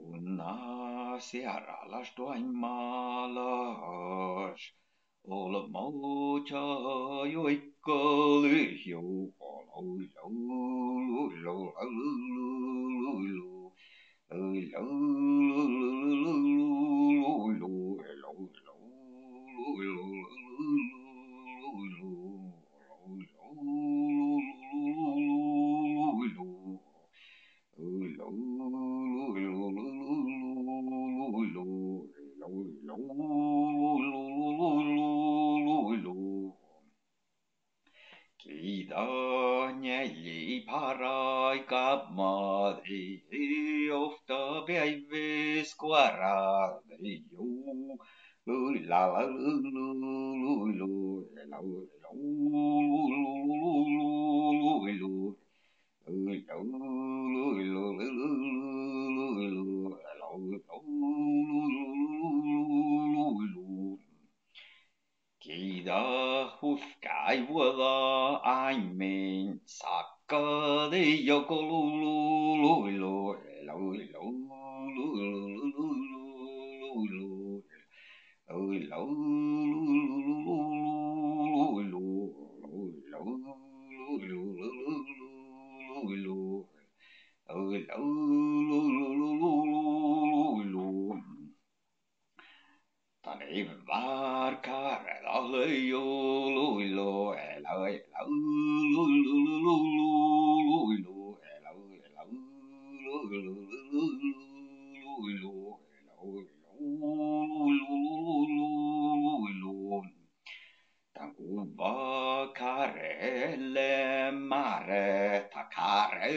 Una seara las doi malas, ole mocha joikkalihjo, Kiitos paraikaa maati, ofta päiväs kuoraalle juu. Lui la la lui lui la lui lui Kiitos kaivolla aimin sakka de joko Tani var karela Tankuva karelle mare takare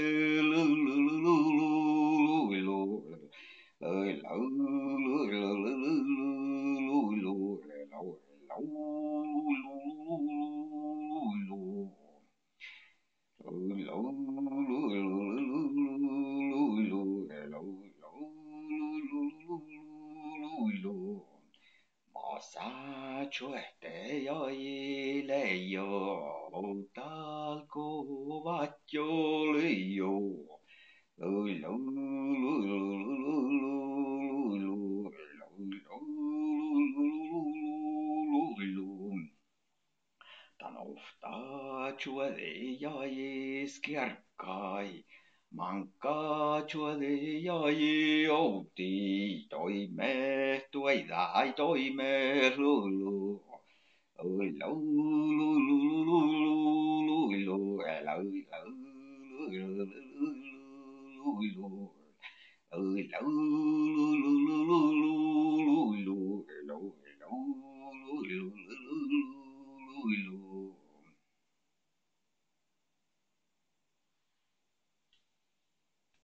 Massa chuette ja ilejo, talko vatjolio. Tän ofta chuode ja iskierkai. Mankka chuode ja outi toime tuidai toime lulu. Oi